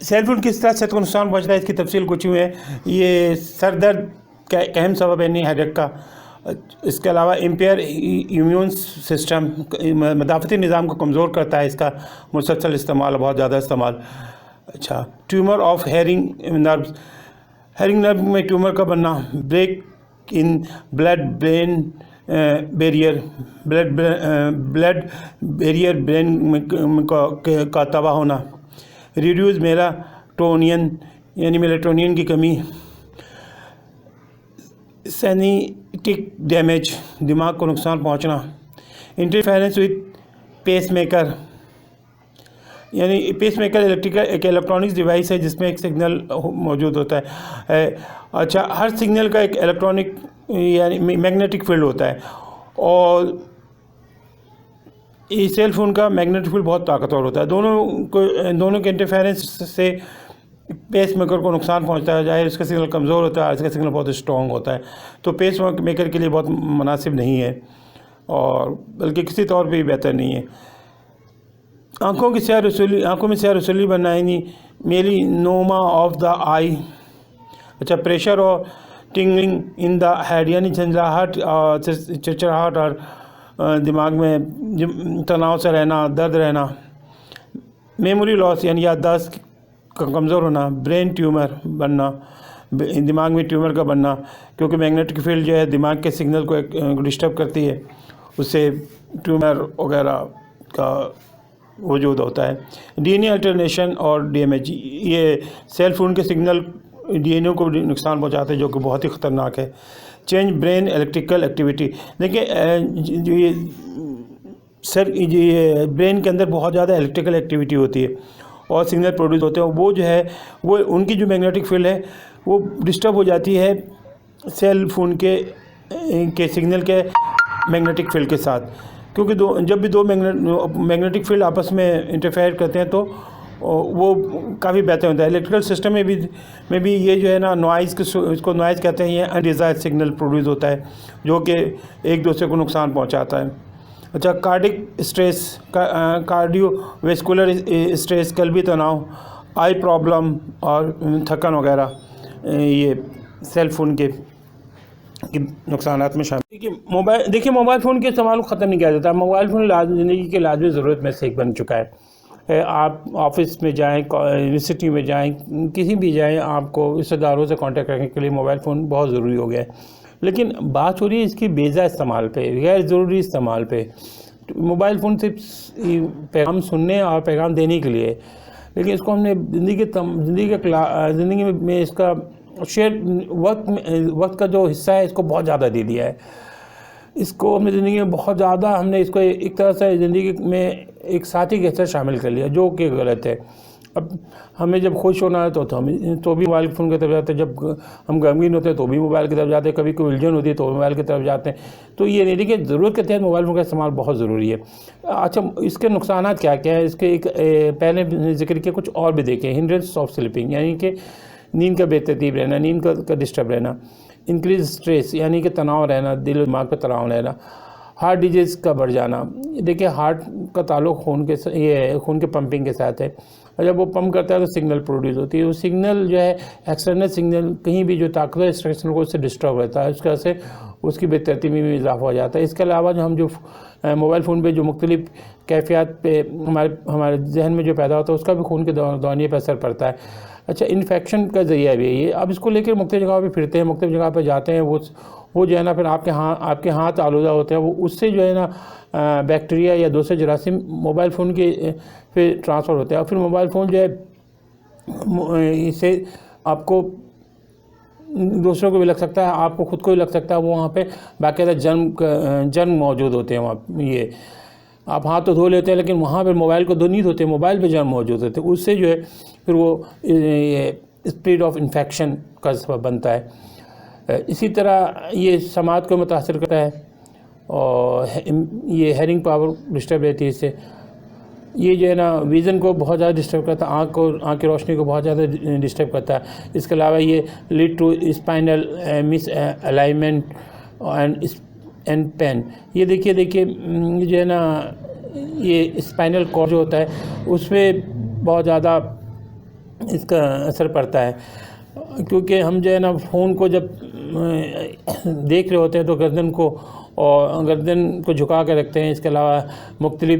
Cell phone کس طرح صحت کو نقصان پہنچتا ہے، اس کی تفصیل کچھ یوں ہے. یہ سر درد کا ایک اہم سبب ہے، نہیں ہیڈیک کا. اس کے علاوہ امپیئر امیون سسٹم، مدافعتی نظام کو کمزور کرتا ہے اس کا مسلسل استعمال، بہت زیادہ استعمال. اچھا، tumour of hearing nerve, hearing nerve میں ٹیومر کا بننا. Break in blood brain barrier, blood barrier brain کا تباہ ہونا. ریڈیوز میلاٹونین، یعنی میلاٹونین کی کمی. سینیٹک ڈیمیج، دماغ کو نقصان پہنچنا. انٹرفیرنس وتھ پیس میکر، یعنی پیس میکر ایک الیکٹرانکس ڈیوائس ہے جس میں ایک سگنل موجود ہوتا ہے. اچھا، ہر سگنل کا ایک الیکٹرانک یعنی میگنیٹک فیلڈ ہوتا ہے، اور اس سیل فون کا میگنیٹک فیلڈ بہت طاقتور ہوتا ہے. دونوں کے انٹرفیرنس سے پیس میکر کو نقصان پہنچتا ہے. ظاہر اس کا سگنل کمزور ہوتا ہے، اس کا سگنل بہت اسٹرانگ ہوتا ہے، تو پیس میکر کے لیے بہت مناسب نہیں ہے، اور بلکہ کسی طور پہ بھی بہتر نہیں ہے. آنکھوں میں سیاہ رسولی بننا، یعنی میلی نوما آف دا آئی. اچھا، پریشر اور ٹنگلنگ ان دا ہیڈ، یعنی جھنجھلاہٹ اور چرچراہٹ اور دماغ میں تناؤ سے رہنا، درد رہنا. میموری لاس، یعنی یادداشت کا کمزور ہونا. برین ٹیومر بننا، دماغ میں ٹیومر کا بننا، کیونکہ میگنیٹک فیلڈ جو ہے دماغ کے سگنل کو ڈسٹرب کرتی ہے، اس سے ٹیومر وغیرہ کا وجود ہوتا ہے. ڈی این اے الٹرنیشن اور ڈیمیج، یہ سیل فون کے سگنل ڈی این اے کو نقصان پہنچاتے ہیں، جو کہ بہت ہی خطرناک ہے. چینج برین الیکٹریکل ایکٹیویٹی، دیکھیں جو یہ برین کے اندر بہت زیادہ الیکٹریکل ایکٹیویٹی ہوتی ہے اور سگنل پروڈیوس ہوتے ہیں، وہ جو ہے وہ ان کی جو میگنیٹک فیلڈ ہے وہ ڈسٹرب ہو جاتی ہے سیل فون کے سگنل کے میگنیٹک فیلڈ کے ساتھ. کیونکہ جب بھی دو میگنیٹک فیلڈ آپس میں انٹرفیئر کرتے ہیں تو وہ کافی بہتر ہوتا ہے. الیکٹریکل سسٹم میں بھی یہ جو ہے نا نوائز، اس کو نوائز کہتے ہیں، یہ انڈیزائر سگنل پروڈیوس ہوتا ہے جو کہ ایک دوسرے کو نقصان پہنچاتا ہے. اچھا، cardiac stress, cardio vascular stress, قلبی تناؤ، آئی پرابلم اور تھکن وغیرہ، یہ سیل فون کے نقصانات میں شامل. دیکھیے موبائل فون کے استعمال کو ختم نہیں کیا جاتا. موبائل فون زندگی کی لازمی ضرورت میں سے ایک بن چکا ہے. آپ آفس میں جائیں، یونیورسٹی میں جائیں، کسی بھی جائیں، آپ کو رشتہ داروں سے کانٹیکٹ رکھنے کے لیے موبائل فون بہت ضروری ہو گیا ہے. لیکن بات ہو رہی ہے اس کی بیجا استعمال پہ، غیر ضروری استعمال پہ. موبائل فون صرف پیغام سننے اور پیغام دینے کے لیے، لیکن اس کو ہم نے زندگی میں اس کا شیئر وقت کا جو حصہ ہے اس کو بہت زیادہ دے دیا ہے. اس کو ہم نے زندگی میں بہت زیادہ، ہم نے اس کو ایک طرح سے زندگی میں ایک ساتھی کے حصہ شامل کر لیا، جو کہ غلط ہے. اب ہمیں جب خوش ہونا ہے تو بھی موبائل فون کی طرف جاتے ہیں، جب ہم غمگین ہوتے ہیں تو بھی موبائل کی طرف جاتے ہیں، کبھی کوئی الجھن ہوتی ہے تو موبائل کی طرف جاتے ہیں. تو یہ نہیں، لیکن ضرورت کے تحت موبائل فون کا استعمال بہت ضروری ہے. اچھا، اس کے نقصانات کیا کیا ہے؟ اس کے ایک پہلے ذکر کیا، کچھ اور بھی دیکھیں. ہنڈرنس آف سلیپنگ، یعنی کہ نیند کا بے ترتیب رہنا، نیند کا ڈسٹرب رہنا. انکریز اسٹریس، یعنی کہ تناؤ رہنا، دل و دماغ کا تناؤ رہنا. ہارٹ ڈیزیز کا بڑھ جانا. دیکھیں ہارٹ کا تعلق خون کے پمپنگ کے ساتھ ہے، اور جب وہ پمپ کرتا ہے تو سگنل پروڈیوس ہوتی ہے. وہ سگنل جو ہے ایکسٹرنل سگنل کہیں بھی جو طاقتور انسٹرکشن کو اس سے ڈسٹرب ہوتا ہے، اس وجہ سے اس کی بے ترتیبی میں اضافہ ہو جاتا ہے. اس کے علاوہ جو موبائل فون پہ جو مختلف کیفیات پہ ہمارے ذہن میں جو پیدا ہوتا ہے اس کا بھی خون کے دورانیے پہ اثر پڑتا ہے. اچھا، انفیکشن کا ذریعہ بھی ہے یہ. اب اس کو لے کر مختلف جگہوں پہ پھرتے ہیں، مختلف جگہ پہ جاتے ہیں، وہ جو ہے نا پھر آپ کے ہاتھ آلودہ ہوتے ہیں، وہ اس سے جو ہے نا بیکٹیریا یا دوسرے جراثیم موبائل فون کے پھر ٹرانسفر ہوتے ہیں، اور پھر موبائل فون جو ہے اسے آپ کو دوسروں کو بھی لگ سکتا ہے، آپ کو خود کو بھی لگ سکتا ہے. وہاں پہ باقاعدہ جرم موجود ہوتے ہیں. وہاں یہ آپ ہاتھ تو دھو لیتے ہیں، لیکن وہاں پہ موبائل کو نہیں دھوتے، موبائل پہ جرم موجود ہوتے ہیں. اس سے جو ہے پھر وہ اسپریڈ آف انفیکشن کا سبب بنتا ہے. اسی طرح یہ سماعت کو متاثر کرتا ہے، اور یہ ہیرنگ پاور ڈسٹرب رہتی ہے اس سے. یہ جو ہے نا ویژن کو بہت زیادہ ڈسٹرب کرتا ہے، آنکھ کی روشنی کو بہت زیادہ ڈسٹرب کرتا ہے. اس کے علاوہ یہ lead to spinal misalignment and pain. یہ دیکھیے جو ہے نا یہ اسپائنل کارڈ جو ہوتا ہے اس میں بہت زیادہ اس کا اثر پڑتا ہے، کیونکہ ہم جو ہے نا فون کو جب دیکھ رہے ہوتے ہیں تو گردن کو جھکا کے رکھتے ہیں، اس کے علاوہ مختلف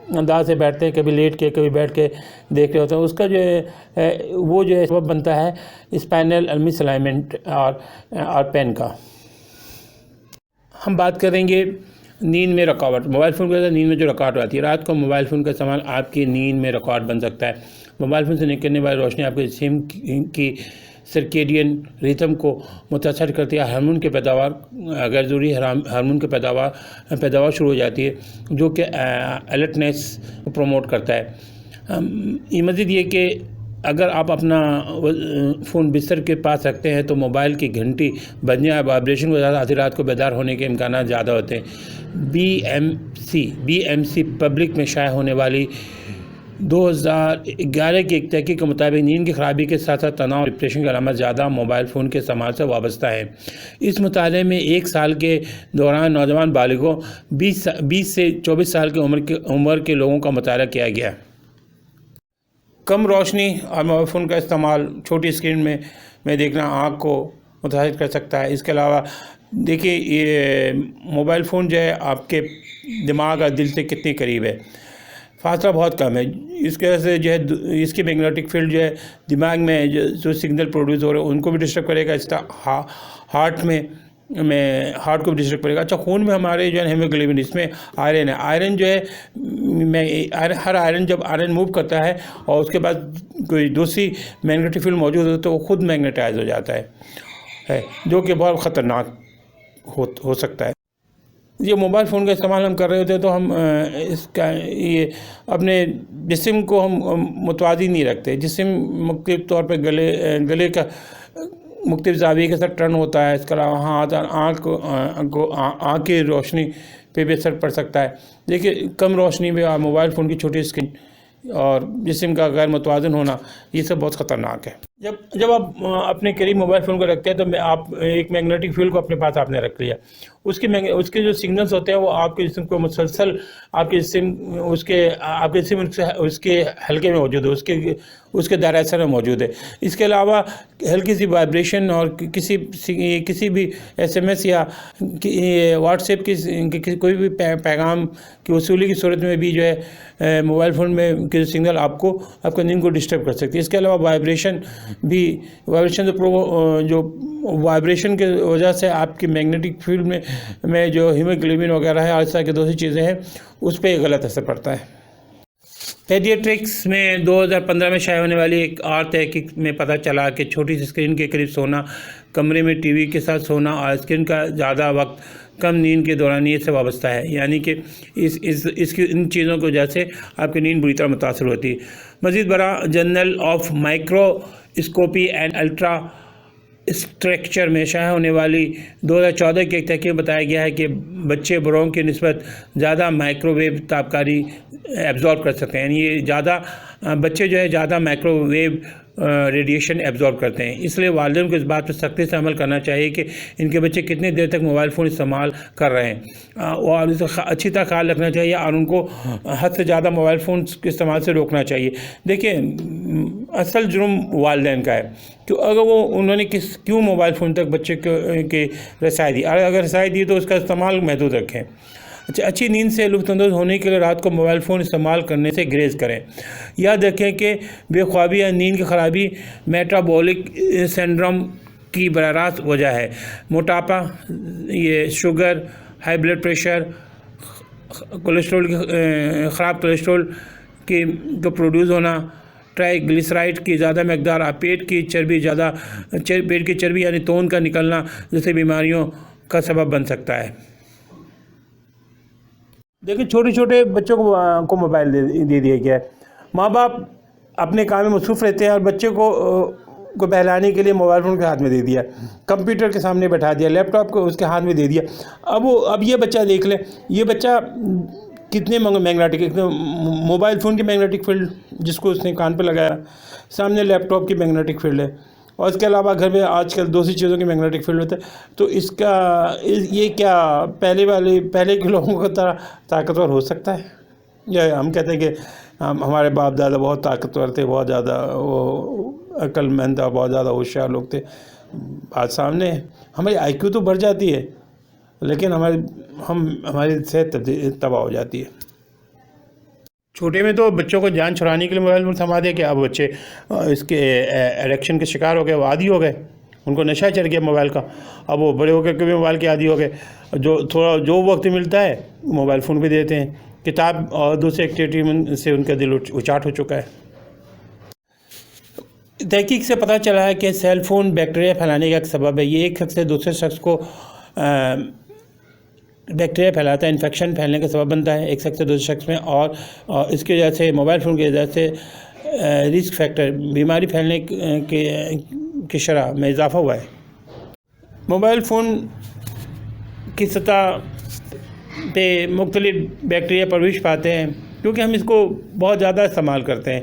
انداز سے بیٹھتے ہیں، کبھی لیٹ کے کبھی بیٹھ کے دیکھ رہے ہوتے ہیں، اس کا جو ہے وہ جو ہے سبب بنتا ہے اسپائنل مس الائنمنٹ اور پین کا۔ ہم بات کریں گے نیند میں رکاوٹ۔ موبائل فون کے نیند میں جو رکاوٹ آتی ہے، رات کو موبائل فون کا استعمال آپ کی نیند میں رکاوٹ بن سکتا ہے۔ موبائل فون سے نکلنے والی روشنی آپ کے جسم کی سرکیڈین ریتم کو متاثر کرتی ہے، ہارمون کی پیداوار غیر ضروری ہارمون کی پیداوار شروع ہو جاتی ہے، جو کہ الرٹنیس کو پروموٹ کرتا ہے۔ مزید یہ کہ اگر آپ اپنا فون بستر کے پاس رکھتے ہیں تو موبائل کی گھنٹی بجنے یا وائبریشن کو زیادہ آدھی رات کو بیدار ہونے کے امکانات زیادہ ہوتے ہیں۔ بی ایم سی پبلک میں شائع ہونے والی 2011 کی ایک تحقیق کے مطابق نیند کی خرابی کے ساتھ ساتھ تناؤ اور ڈپریشن کی علامات زیادہ موبائل فون کے استعمال سے وابستہ ہیں۔ اس مطالعے میں 1 سال کے دوران نوجوان بالغوں 20 سے 24 سال کی عمر کے لوگوں کا مطالعہ کیا گیا۔ کم روشنی اور موبائل فون کا استعمال چھوٹی اسکرین میں دیکھنا آنکھ کو متاثر کر سکتا ہے۔ اس کے علاوہ دیکھیے یہ موبائل فون جو ہے آپ کے دماغ اور دل سے کتنی قریب ہے، فاصلہ بہت کم ہے۔ اس کی وجہ سے جو ہے اس کی میگنیٹک فیلڈ جو ہے دماغ میں جو سگنل پروڈیوس ہو رہے ہیں ان کو بھی ڈسٹرب کرے گا، اس طرح ہارٹ کو بھی ڈسٹرب کرے گا۔ اچھا، خون میں ہمارے جو ہے ہیموگلوبن، اس میں آئرن ہے۔ آئرن جو ہے ہر آئرن جب آئرن موو کرتا ہے اور اس کے بعد کوئی دوسری میگنیٹک فیلڈ موجود ہوتی ہے تو وہ خود میگنیٹائز ہو جاتا ہے، جو کہ بہت خطرناک ہو سکتا ہے۔ یہ موبائل فون کا استعمال ہم کر رہے ہوتے ہیں تو ہم یہ اپنے جسم کو ہم متوازی نہیں رکھتے۔ جسم مختلف طور پہ گلے کا مختلف زاویے کے ساتھ ٹرن ہوتا ہے، اس کے علاوہ آنکھ کی روشنی پہ بھی اثر پڑ سکتا ہے۔ دیکھیے کم روشنی میں موبائل فون کی چھوٹی اسکرین اور جسم کا غیر متوازن ہونا، یہ سب بہت خطرناک ہے۔ جب آپ اپنے قریب موبائل فون کو رکھتے ہیں تو آپ ایک میگنیٹک فیلڈ کو اپنے پاس آپ نے رکھ لیا، اس کے جو سگنلز ہوتے ہیں وہ آپ کے جسم کو مسلسل آپ کے جسم اس کے حلقے میں موجود ہے، اس کے دائرہ اثر میں موجود ہے۔ اس کے علاوہ ہلکی سی وائبریشن اور کسی بھی SMS یا واٹس ایپ کی کوئی بھی پیغام کی وصولی کی صورت میں بھی جو ہے موبائل فون میں کے سگنل آپ کو نیند کو ڈسٹرب کر سکتی ہے۔ اس کے علاوہ وائبریشن جو وائبریشن کی وجہ سے آپ کی میگنیٹک فیلڈ میں جو ہیموگلوبن وغیرہ ہے اور اس طرح کی دوسری چیزیں ہیں اس پہ غلط اثر پڑتا ہے۔ پیڈیاٹرکس میں 2015 میں شائع ہونے والی ایک اور تحقیق میں پتہ چلا کہ چھوٹی سی اسکرین کے قریب سونا، کمرے میں ٹی وی کے ساتھ سونا اور اسکرین کا زیادہ وقت کم نیند کے دورانیے سے وابستہ ہے، یعنی کہ ان چیزوں کی وجہ سے آپ کی نیند بری طرح متاثر ہوتی ہے۔ مزید برآں Journal of Microscopy and Ultrastructure میں شائع ہونے والی 2014 کی ایک تحقیق میں بتایا گیا ہے کہ بچے بڑوں کی نسبت زیادہ مائکرو ویو تابکاری ایبزارب کر سکتے ہیں، یعنی بچے جو ہے زیادہ مائکرو ویو ریڈیشن ایبزارب کرتے ہیں۔ اس لیے والدین کو اس بات پر سختی سے عمل کرنا چاہیے کہ ان کے بچے کتنی دیر تک موبائل فون استعمال کر رہے ہیں اور اسے اچھی طرح خیال رکھنا چاہیے اور ان کو حد سے زیادہ موبائل فون کے استعمال سے روکنا چاہیے۔ دیکھیں اصل جرم والدین کا ہے کہ اگر انہوں نے کیوں موبائل فون تک بچے کے رسائی دی، اگر رسائی دی تو اس کا استعمال محدود رکھیں۔ اچھی نیند سے لطف اندوز ہونے کے لیے رات کو موبائل فون استعمال کرنے سے گریز کریں۔ یاد رکھیں کہ بے خوابی یا نیند کی خرابی میٹابولک سنڈروم کی براہ راست وجہ ہے۔ موٹاپا، یہ شوگر، ہائی بلڈ پریشر، خراب کولیسٹرول کو پروڈیوس ہونا، ٹرائی گلیسرائڈ کی زیادہ مقدار اور پیٹ کی چربی یعنی تون کا نکلنا جیسے بیماریوں کا سبب بن سکتا ہے۔ دیکھیں چھوٹے بچوں کو موبائل دے دیا گیا ہے، ماں باپ اپنے کام میں مصروف رہتے ہیں اور بچے کو بہلانے کے لیے موبائل فون کے ہاتھ میں دے دیا، کمپیوٹر کے سامنے بیٹھا دیا، لیپ ٹاپ کو اس کے ہاتھ میں دے دیا۔ اب یہ بچہ دیکھ لیں، یہ بچہ کتنے موبائل فون کی میگنیٹک فیلڈ جس کو اس نے کان پہ لگایا، سامنے لیپ ٹاپ کی میگنیٹک فیلڈ ہے اور اس کے علاوہ گھر میں آج کل دوسری چیزوں کی میگنیٹک فیلڈ ہوتا ہے، تو یہ کیا پہلے کے لوگوں کی طرح طاقتور ہو سکتا ہے؟ یہ ہم کہتے ہیں کہ ہمارے باپ دادا بہت طاقتور تھے، بہت زیادہ وہ عقل مند اور بہت زیادہ ہوشیار لوگ تھے. آج سامنے ہماری آئی کیو تو بڑھ جاتی ہے، لیکن ہماری صحت تباہ ہو جاتی ہے. چھوٹے میں تو بچوں کو جان چھڑانے کے لیے موبائل فون تھما دیا کہ اب بچے اس کے ایڈکشن کے شکار ہو گئے، وہ عادی ہو گئے، ان کو نشہ چڑھ گیا موبائل کا. اب وہ بڑے ہو کر کے بھی موبائل کے عادی ہو گئے. جو وقت ملتا ہے موبائل فون پہ دیتے ہیں. کتاب اور دوسری ایکٹیویٹی سے ان کا دل اچاٹ ہو چکا ہے. تحقیق سے پتہ چلا ہے کہ سیل فون بیکٹیریا پھیلانے کا ایک سبب ہے. یہ ایک شخص سے دوسرے شخص کو بیکٹیریا پھیلاتا ہے، انفیکشن پھیلنے کا سبب بنتا ہے ایک شخص سے دوسرے شخص میں. اور اس کی وجہ سے موبائل فون کی وجہ سے رسک فیکٹر، بیماری پھیلنے کی شرح میں اضافہ ہوا ہے. موبائل فون کی سطح پہ مختلف بیکٹیریا پرورش پاتے ہیں کیونکہ ہم اس کو بہت زیادہ استعمال کرتے ہیں.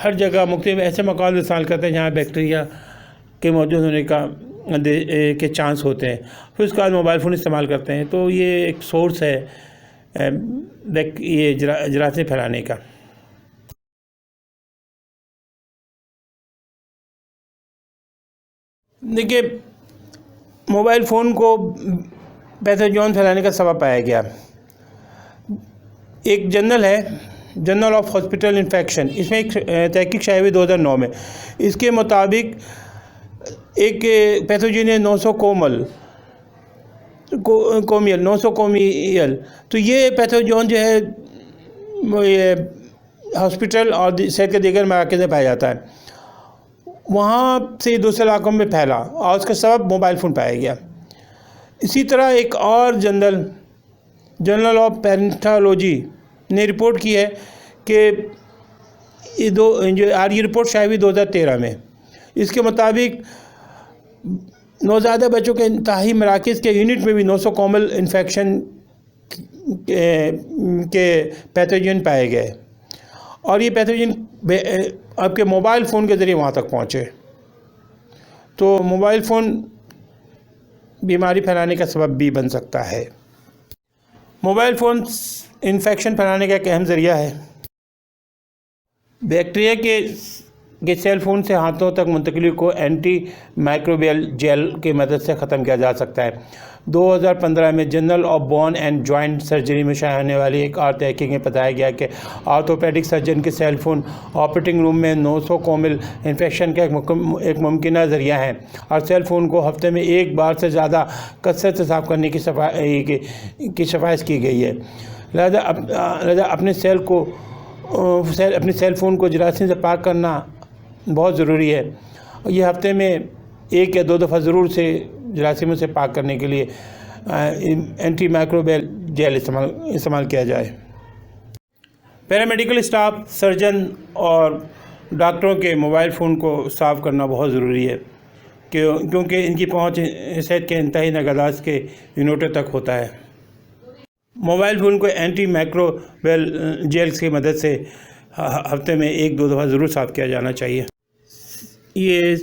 ہر جگہ مختلف ایسے مقام استعمال کرتے ہیں جہاں بیکٹیریا کے موجود ہونے کے چانس ہوتے ہیں. پھر اس کے بعد موبائل فون استعمال کرتے ہیں. تو یہ ایک سورس ہے یہ جراثیم پھیلانے کا. دیکھیے، موبائل فون کو پیتھوجن پھیلانے کا سبب پایا گیا. ایک جرنل ہے، جرنل آف ہاسپٹل انفیکشن، اس میں ایک تحقیق شائع ہوئی 2009 میں. اس کے مطابق ایک پیتھوجن ہے نوسوکومیل. تو یہ پیتھوجن جو ہے یہ ہاسپٹل اور صحت کے دیگر مراکز میں پایا جاتا ہے. وہاں سے دوسرے علاقوں میں پھیلا اور اس کا سبب موبائل فون پایا گیا. اسی طرح ایک اور جرنل آف پیرنٹالوجی نے رپورٹ کی ہے کہ یہ رپورٹ شائع ہوئی 2013 میں. اس کے مطابق نوزائیدہ بچوں کے انتہائی مراکز کے یونٹ میں بھی نوسوکومل انفیکشن کے پیتھوجن پائے گئے، اور یہ پیتھوجن آپ کے موبائل فون کے ذریعے وہاں تک پہنچے. تو موبائل فون بیماری پھیلانے کا سبب بھی بن سکتا ہے. موبائل فون انفیکشن پھیلانے کا ایک اہم ذریعہ ہے. بیکٹیریا کے سیل فون سے ہاتھوں تک منتقلی کو اینٹی مائکروبیل جیل کی مدد سے ختم کیا جا سکتا ہے. 2015 میں Journal of Bone and Joint Surgery میں شائع ہونے والی ایک اور تحقیق میں بتایا گیا کہ آرتھوپیڈک سرجن کے سیل فون آپریٹنگ روم میں نوسوکومل انفیکشن کا ایک ممکنہ ذریعہ ہے، اور سیل فون کو ہفتے میں ایک بار سے زیادہ کثرت سے صاف کرنے کی سفارش کی گئی ہے. لہذا اپنے سیل فون کو جراثیم سے پاک کرنا بہت ضروری ہے. یہ ہفتے میں ایک یا دو دفعہ ضرور سے جراثیموں سے پاک کرنے کے لیے اینٹی مائکروبیل جیل استعمال کیا جائے. پیرامیڈیکل اسٹاف، سرجن اور ڈاکٹروں کے موبائل فون کو صاف کرنا بہت ضروری ہے کیونکہ ان کی پہنچ صحت کے انتہائی نگہداشت کے یونٹوں تک ہوتا ہے. موبائل فون کو اینٹی مائکروبیل جیلز کی مدد سے ہفتے میں ایک دو دفعہ ضرور صاف کیا جانا چاہیے. یہ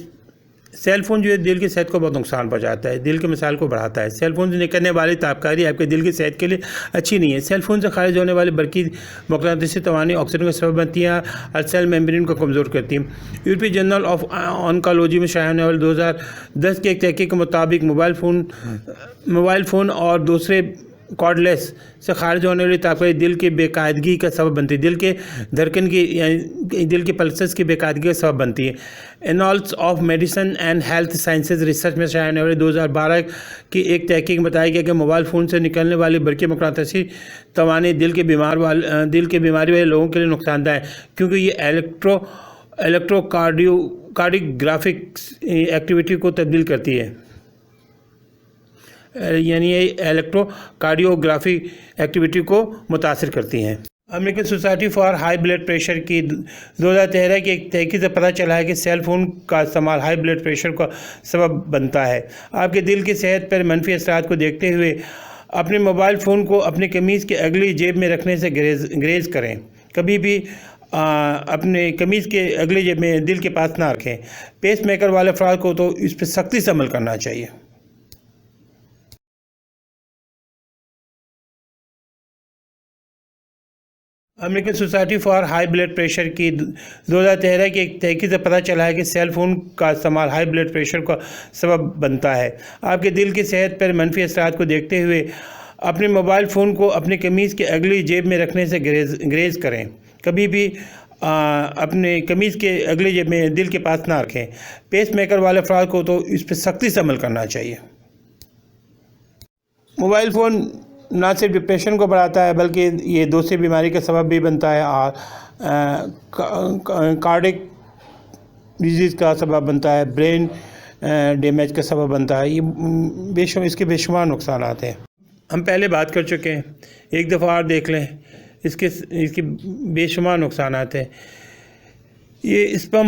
سیل فون جو ہے دل کی صحت کو بہت نقصان پہنچاتا ہے، دل کے مسائل کو بڑھاتا ہے. سیل فون سے نکلنے والی تابکاری آپ کے دل کی صحت کے لیے اچھی نہیں ہے. سیل فون سے خارج ہونے والی برقی مقناطیسی توانائی آکسیجن کا سبب بنتی ہیں اور سیل میمبرین کو کمزور کرتی ہیں. یورپی جرنل آف آنکالوجی میں شائع ہونے والی 2010 کے ایک تحقیق کے مطابق موبائل فون اور دوسرے کارڈلیس سے خارج ہونے والی تابکاری دل کی بے قاعدگی کا سبب بنتی ہے، دل کے دھڑکن کی یعنی دل کے پلسز کی بے قاعدگی کا سبب بنتی ہے. Analysis of medicine and health sciences research میں شائع ہونے والی 2012 کی ایک تحقیق میں بتایا گیا کہ موبائل فون سے نکلنے والی برقی مقناطیسی توانائی دل کی بیماری والے لوگوں کے لیے نقصان دہ ہے کیونکہ یہ الیکٹرو کارڈیوگرافک ایکٹیویٹی کو تبدیل کرتی ہے. یعنی یہ الیکٹرو کارڈیوگرافی ایکٹیویٹی کو متاثر کرتی ہیں. American Society for High Blood Pressure کی 2013 کی ایک تحقیق سے پتہ چلا ہے کہ سیل فون کا استعمال ہائی بلڈ پریشر کا سبب بنتا ہے. آپ کے دل کی صحت پر منفی اثرات کو دیکھتے ہوئے اپنے موبائل فون کو اپنی قمیض کی اگلی جیب میں رکھنے سے گریز کریں. کبھی بھی اپنے قمیض کے اگلی جیب میں دل کے پاس نہ رکھیں. پیس میکر والے افراد کو تو اس پہ سختی سے عمل کرنا چاہیے. American Society for High Blood Pressure کی 2013 کی ایک تحقیق سے پتہ چلا ہے کہ سیل فون کا استعمال ہائی بلڈ پریشر کا سبب بنتا ہے۔ آپ کے دل کی صحت پر منفی اثرات کو دیکھتے ہوئے اپنے موبائل فون کو اپنی قمیض کی اگلی جیب میں رکھنے سے گریز کریں۔ کبھی بھی اپنے قمیض کے اگلی جیب میں دل کے پاس نہ رکھیں۔ پیس میکر والے افراد کو تو اس پہ سختی سے عمل کرنا چاہیے۔ موبائل فون نہ صرف ڈپریشن کو بڑھاتا ہے بلکہ یہ دوسری بیماری کا سبب بھی بنتا ہے اور کارڈک ڈیزیز کا سبب بنتا ہے، برین ڈیمیج کا سبب بنتا ہے۔ یہ اس کے بے شمار نقصانات ہیں، ہم پہلے بات کر چکے ہیں، ایک دفعہ اور دیکھ لیں۔ اس کے بے شمار نقصانات ہیں۔ یہ اسپم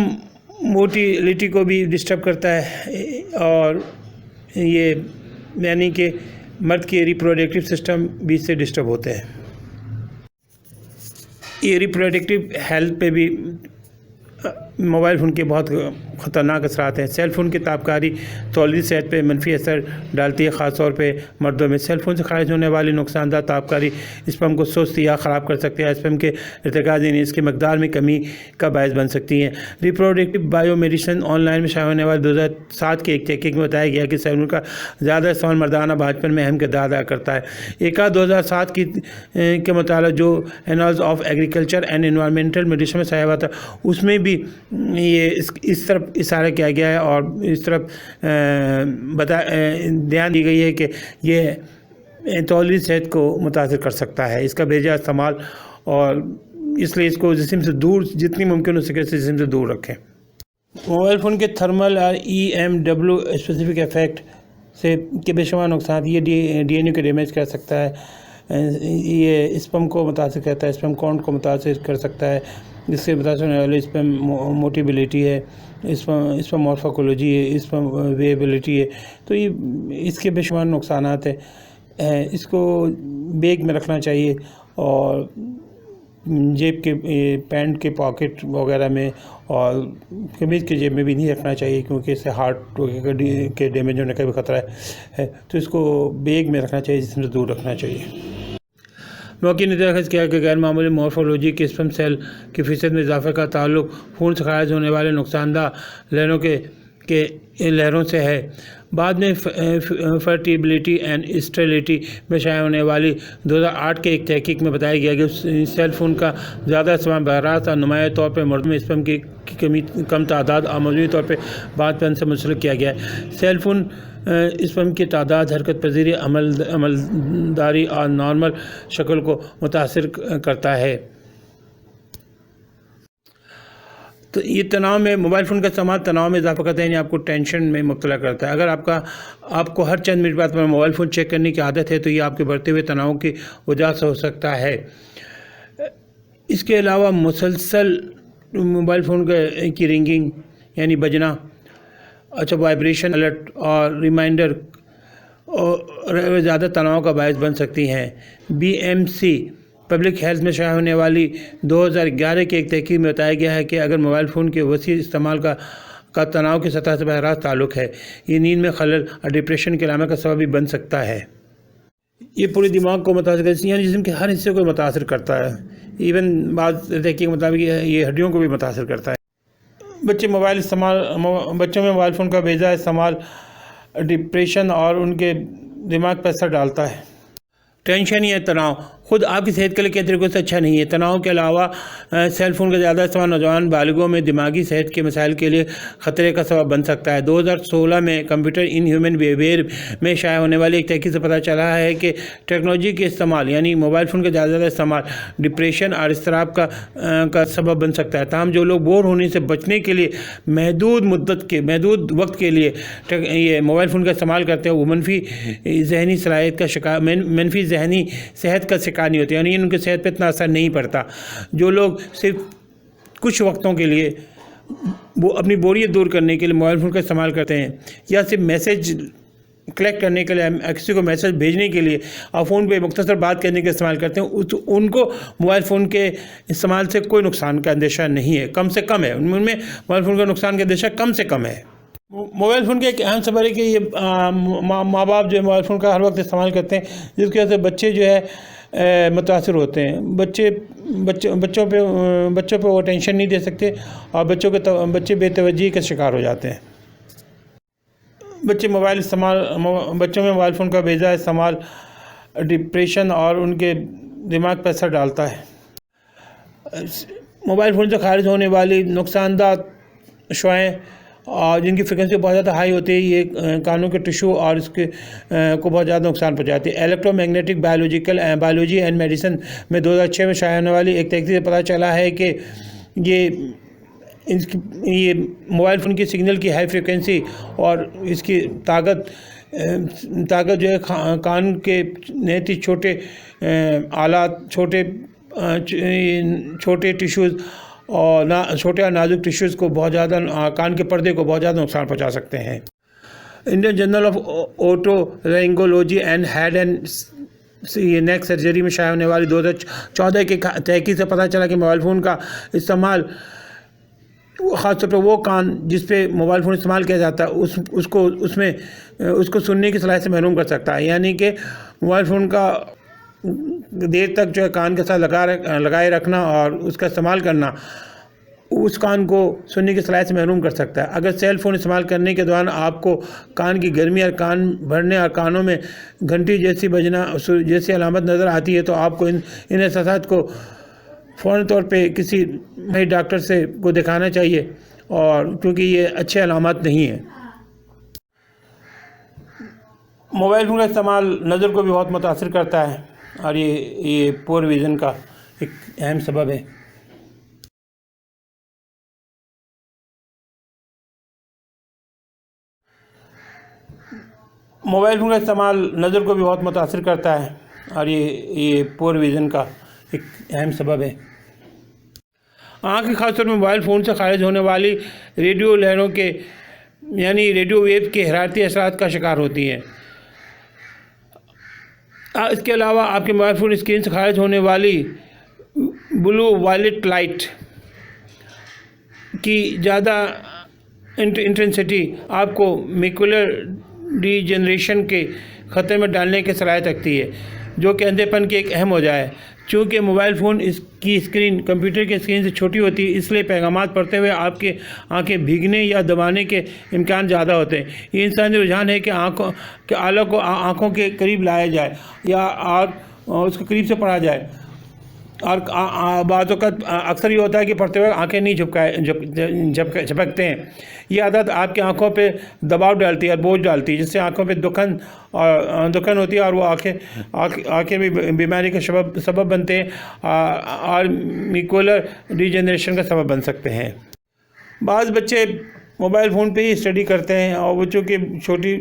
موٹیلیٹی کو بھی ڈسٹرب کرتا ہے اور یہ یعنی کہ مرد کے ریپروڈکٹیو سسٹم بھی اس سے ڈسٹرب ہوتے ہیں۔ یہ ریپروڈکٹیو ہیلتھ پہ بھی موبائل فون کے بہت خطرناک اثرات ہیں۔ سیل فون کی تابکاری تولیدی صحت پہ منفی اثر ڈالتی ہے، خاص طور پہ مردوں میں۔ سیل فون سے خارج ہونے والی نقصان دہ تابکاری اسپم کو سست یا خراب کر سکتے ہیں، اسپم کے ارتکاز یعنی اس کی مقدار میں کمی کا باعث بن سکتی ہیں۔ Reproductive bio medicine on line میں شائع ہونے والے 2007 کے ایک تحقیق میں بتایا گیا کہ سیل فون کا زیادہ استعمال مردانہ بانجپن میں اہم کردار ادا کرتا ہے۔ ایک 2007 کے مطالعہ جو annals of agriculture and environmental medicine میں شائع ہوا تھا، اس میں بھی یہ اس طرف اشارہ کیا گیا ہے اور اس طرف دھیان دی گئی ہے کہ یہ تولیدی صحت کو متاثر کر سکتا ہے، اس کا بے جا استعمال، اور اس لیے اس کو جسم سے دور جتنی ممکن ہو سکے جسم سے دور رکھیں۔ موبائل فون کے تھرمل اور EMW اسپیسیفک افیکٹ سے کے بے شمار نقصانات، یہ DNA کو ڈیمیج کر سکتا ہے، یہ اسپم کو متاثر کرتا ہے، اسپم کاؤنٹ کو متاثر کر سکتا ہے، جس سے متاثر ہونے والی اسپم موٹیبلٹی ہے، اسپم مورفولوجی ہے، اسپم ویبلٹی ہے، تو یہ اس کے بے شمار نقصانات ہیں۔ اس کو بیگ میں رکھنا چاہیے اور جیب کے پینٹ کے پاکٹ وغیرہ میں اور قمیض کی جیب میں بھی نہیں رکھنا چاہیے، کیونکہ اس سے ہارٹ کے ڈیمیج ہونے کا بھی خطرہ ہے، تو اس کو بیگ میں رکھنا چاہیے، جس سے دور رکھنا چاہیے۔ موقع نے اخذ کیا کہ غیر معمولی مورفولوجی کے اسپم سیل کی فیصد میں اضافے کا تعلق خون سے خارج ہونے والے نقصان دہ لہروں سے ہے۔ بعد میں فرٹیبلٹی اینڈ اسٹیریلٹی میں شائع ہونے والی 2008 کے ایک تحقیق میں بتایا گیا کہ سیل فون کا زیادہ استعمال براہ راست اور نمایاں طور پر مردوں میں اسپم کی کم تعداد اور مجموعی طور پر بانجپن سے منسلک کیا گیا ہے۔ سیل فون اسپم کی تعداد، حرکت پذیری، عملداری اور نارمل شکل کو متاثر کرتا ہے۔ تو یہ تناؤ میں موبائل فون کا استعمال تناؤ میں اضافہ کرتا ہے، یعنی آپ کو ٹینشن میں مبتلا کرتا ہے۔ اگر آپ کو ہر چند منٹ بعد موبائل فون چیک کرنے کی عادت ہے تو یہ آپ کے بڑھتے ہوئے تناؤ کی وجہ سے ہو سکتا ہے۔ اس کے علاوہ مسلسل موبائل فون کی رنگنگ یعنی بجنا، وائبریشن الرٹ اور ریمائنڈر اور زیادہ تناؤ کا باعث بن سکتی ہیں۔ BMC پبلک ہیلتھ میں شائع ہونے والی 2011 کے ایک تحقیق میں بتایا گیا ہے کہ اگر موبائل فون کے وسیع استعمال کا تناؤ کی سطح سے براہ راست تعلق ہے، یہ نیند میں خلل اور ڈپریشن کے علامت کا سبب بھی بن سکتا ہے۔ یہ پورے دماغ کو متاثر کرتا ہے، یعنی جسم کے ہر حصے کو متاثر کرتا ہے، ایون بعض تحقیق کے مطابق یہ ہڈیوں کو بھی متاثر کرتا ہے۔ بچوں میں موبائل فون کا بے جا استعمال ڈپریشن اور ان کے دماغ پر اثر ڈالتا ہے۔ ٹینشن یا تناؤ خود آپ کی صحت کے لیے کئی طریقوں سے اچھا نہیں ہے۔ تناؤ کے علاوہ سیل فون کا زیادہ استعمال نوجوان بالغوں میں دماغی صحت کے مسائل کے لیے خطرے کا سبب بن سکتا ہے۔ 2016 میں کمپیوٹر ان ہیومن بیہیویئر میں شائع ہونے والی ایک تحقیق سے پتہ چلا ہے کہ ٹیکنالوجی کے استعمال یعنی موبائل فون کا زیادہ استعمال ڈپریشن اور اضطراب کا سبب بن سکتا ہے۔ تاہم جو لوگ بور ہونے سے بچنے کے لیے محدود وقت کے لیے یہ موبائل فون کا استعمال کرتے ہیں، وہ منفی ذہنی صحت کا شکار نہیں ہوتے، یعنی ان کی صحت پہ اتنا اثر نہیں پڑتا۔ جو لوگ صرف کچھ وقتوں کے لیے وہ اپنی بوریت دور کرنے کے لیے موبائل فون کا استعمال کرتے ہیں، یا صرف میسج کلیکٹ کرنے کے لیے، کسی کو میسج بھیجنے کے لیے اور فون پہ مختصر بات کرنے کے استعمال کرتے ہیں، ان کو موبائل فون کے استعمال سے کوئی نقصان کا اندیشہ نہیں ہے، کم سے کم ہے، ان میں موبائل فون کا نقصان کا اندیشہ کم سے کم ہے۔ موبائل فون کا ایک اہم سبب ہے کہ یہ ماں باپ جو ہے موبائل فون کا ہر وقت استعمال کرتے ہیں، جس کی وجہ سے بچے جو ہے متاثر ہوتے ہیں۔ بچے بچوں پہ وہ ٹینشن نہیں دے سکتے اور بچے بے توجہی کا شکار ہو جاتے ہیں۔ بچوں میں موبائل فون کا بیجا استعمال ڈپریشن اور ان کے دماغ پر اثر ڈالتا ہے۔ موبائل فون سے خارج ہونے والی نقصان دہ شعاعیں اور جن کی فریکوینسی بہت زیادہ ہائی ہوتی ہے، یہ کانوں کے ٹشو اور اس کے کو بہت زیادہ نقصان پہنچاتی ہے۔ Electro magnetic biology and medicine میں 2006 میں شائع ہونے والی ایک تحقیق سے پتہ چلا ہے کہ یہ موبائل فون کی سگنل کی ہائی فریکوینسی اور اس کی طاقت جو ہے کان کے نہایت ہی چھوٹے آلات، چھوٹے ٹیشوز اور چھوٹے اور نازک ٹیشوز کو بہت زیادہ کان کے پردے کو بہت زیادہ نقصان پہنچا سکتے ہیں۔ Indian journal of otolaryngology and head and neck surgery میں شائع ہونے والی 2014 کی تحقیق سے پتہ چلا کہ موبائل فون کا استعمال، خاص طور پر وہ کان جس پہ موبائل فون استعمال کیا جاتا ہے اس کو سننے کی صلاحیت سے محروم کر سکتا ہے۔ یعنی کہ موبائل فون کا دیر تک جو ہے کان کے ساتھ لگائے رکھنا اور اس کا استعمال کرنا اس کان کو سننے کی صلاحیت سے محروم کر سکتا ہے۔ اگر سیل فون استعمال کرنے کے دوران آپ کو کان کی گرمی اور کان بھرنے اور کانوں میں گھنٹی جیسی بجنا جیسی علامت نظر آتی ہے تو آپ کو ان احساسات کو فوراً طور پہ کسی ڈاکٹر کو دکھانا چاہیے، اور کیونکہ یہ اچھے علامات نہیں ہیں۔ موبائل فون کا استعمال نظر کو بھی بہت متاثر کرتا ہے اور یہ پور ویژن کا ایک اہم سبب ہے۔ موبائل فون کا استعمال نظر کو بھی بہت متاثر کرتا ہے اور یہ پور ویژن کا ایک اہم سبب ہے۔ آنکھیں خاص طور پر موبائل فون سے خارج ہونے والی ریڈیو لہروں کے یعنی ریڈیو ویو کے حرارتی اثرات کا شکار ہوتی ہیں۔ اس کے علاوہ آپ کے موبائل فون اسکرین سے خارج ہونے والی بلو وائلٹ لائٹ کی زیادہ انٹینسٹی آپ کو میکولر ڈی جنریشن کے خطرے میں ڈالنے کی صلاحیت رکھتی ہے، جو کہ اندھے پن کی ایک اہم وجہ ہے۔ چونکہ موبائل فون کی اسکرین کمپیوٹر کی اسکرین سے چھوٹی ہوتی ہے، اس لیے پیغامات پڑھتے ہوئے آپ کے آنکھیں بھیگنے یا دبانے کے امکان زیادہ ہوتے ہیں۔ یہ انسانی رجحان ہے کہ آلہ کو آنکھوں کے قریب لایا جائے یا اس کے قریب سے پڑھا جائے، اور بعض اوقات اکثر یہ ہوتا ہے کہ پڑھتے ہوئے آنکھیں نہیں جھپکتے ہیں۔ یہ عادت آپ کی آنکھوں پہ دباؤ ڈالتی ہے اور بوجھ ڈالتی ہے، جس سے آنکھوں پہ دکن ہوتی ہے اور وہ آنکھیں بھی بیماری کا سبب بنتے ہیں اور میکولر ڈی جنریشن کا سبب بن سکتے ہیں۔ بعض بچے موبائل فون پہ ہی اسٹڈی کرتے ہیں، اور بچوں کی چھوٹی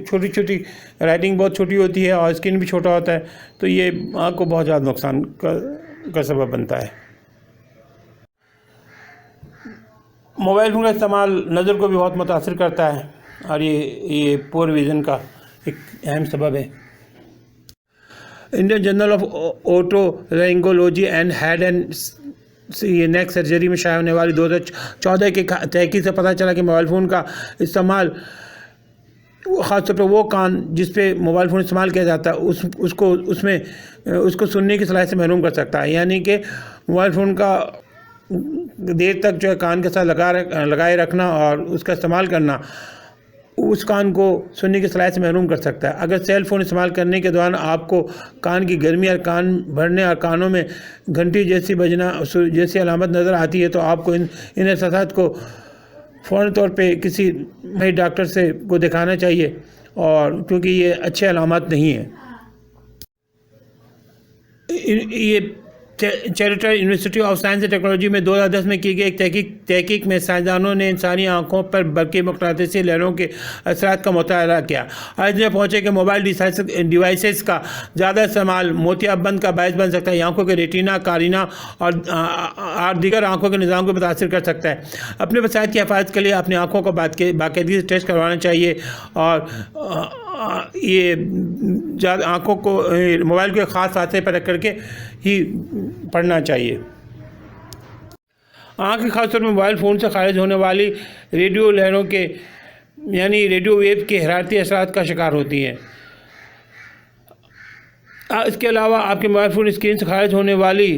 رائٹنگ بہت چھوٹی ہوتی ہے اور اسکرین بھی چھوٹا ہوتا ہے، تو یہ آنکھ کو بہت زیادہ نقصان کا سبب بنتا ہے۔ موبائل فون کا استعمال نظر کو بھی بہت متاثر کرتا ہے اور یہ پور ویژن کا ایک اہم سبب ہے۔ Indian journal of otolaryngology and head and neck surgery میں شائع ہونے والی 2014 کی تحقیق سے پتہ چلا کہ موبائل فون کا استعمال، خاص طور پر وہ کان جس پہ موبائل فون استعمال کیا جاتا ہے اس کو سننے کی صلاحیت سے محروم کر سکتا ہے۔ یعنی کہ موبائل فون کا دیر تک جو ہے کان کے ساتھ لگائے رکھنا اور اس کا استعمال کرنا اس کان کو سننے کی صلاحیت سے محروم کر سکتا ہے۔ اگر سیل فون استعمال کرنے کے دوران آپ کو کان کی گرمی اور کان بھرنے اور کانوں میں گھنٹی جیسی بجنا جیسی علامت نظر آتی ہے تو آپ کو ان احساسات کو فوراً طور پہ کسی ڈاکٹر کو دکھانا چاہیے، اور کیونکہ یہ اچھے علامات نہیں ہیں۔ یہ چیریٹا university of science and technology میں 2010 میں کی گئی ایک تحقیق میں سائنسدانوں نے انسانی آنکھوں پر برقی مقناطیسی لہروں کے اثرات کا مطالعہ کیا اور اس میں پہنچے کہ موبائل ڈیوائسز کا زیادہ استعمال موتیاب بند کا باعث بن سکتا ہے، یہ آنکھوں کے ریٹینا، کارینہ اور دیگر آنکھوں کے نظام کو متاثر کر سکتا ہے۔ اپنے بصائرت کی حفاظت کے لیے اپنی آنکھوں کو باقاعدگی سے ٹیسٹ کروانا چاہیے، اور یہ آنکھوں کو موبائل کو ایک خاص فاصلے پر رکھ کر کے ہی پڑھنا چاہیے۔ آنکھیں خاص طور پر موبائل فون سے خارج ہونے والی ریڈیو لہروں کے یعنی ریڈیو ویو کے حرارتی اثرات کا شکار ہوتی ہیں۔ اس کے علاوہ آپ کے موبائل فون اسکرین سے خارج ہونے والی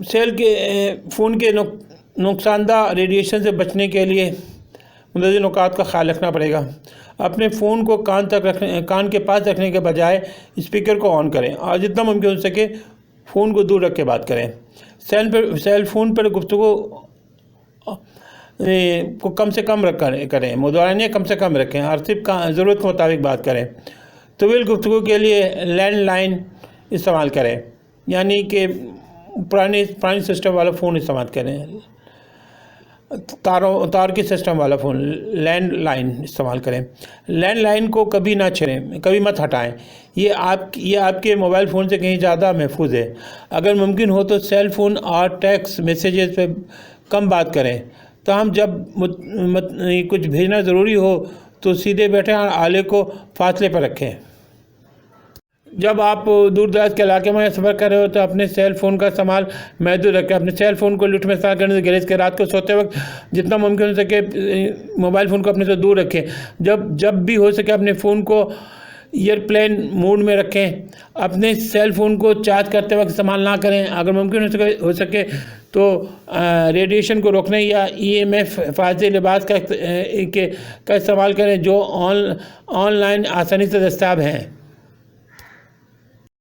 سیل کے فون کے نقصان دہ ریڈیشن سے بچنے کے لیے مندرجہ نکات کا خیال رکھنا پڑے گا۔ اپنے فون کو کان کے پاس رکھنے کے بجائے اسپیکر کو آن کریں اور جتنا ممکن ہو سکے فون کو دور رکھ کے بات کریں۔ سیل فون پر گفتگو کو کم سے کم کریں، مدورانیہ کم سے کم رکھیں اور صرف ضرورت کے مطابق بات کریں۔ طویل گفتگو کے لیے لینڈ لائن استعمال کریں، یعنی کہ پرانی سسٹم والا فون استعمال کریں، تار کی سسٹم والا فون لینڈ لائن استعمال کریں۔ لینڈ لائن کو کبھی نہ چھیڑیں، کبھی مت ہٹائیں، یہ آپ کے موبائل فون سے کہیں زیادہ محفوظ ہے۔ اگر ممکن ہو تو سیل فون اور ٹیکسٹ میسیجز پہ کم بات کریں، تاہم جب کچھ بھیجنا ضروری ہو تو سیدھے بیٹھیں اور آلے کو فاصلے پر رکھیں۔ جب آپ دور دراز کے علاقے میں سفر کر رہے ہو تو اپنے سیل فون کا استعمال محدود رکھیں۔ اپنے سیل فون کو لفٹ میں استعمال کرنے سے گریز کے رات کو سوتے وقت جتنا ممکن ہو سکے موبائل فون کو اپنے سے دور رکھیں۔ جب بھی ہو سکے اپنے فون کو ایئرپلین موڈ میں رکھیں۔ اپنے سیل فون کو چارج کرتے وقت استعمال نہ کریں۔ اگر ممکن ہو سکے تو ریڈیشن کو روکنے یا EMF حفاظتی لباس کا استعمال کریں جو آن لائن آسانی سے دستیاب ہیں۔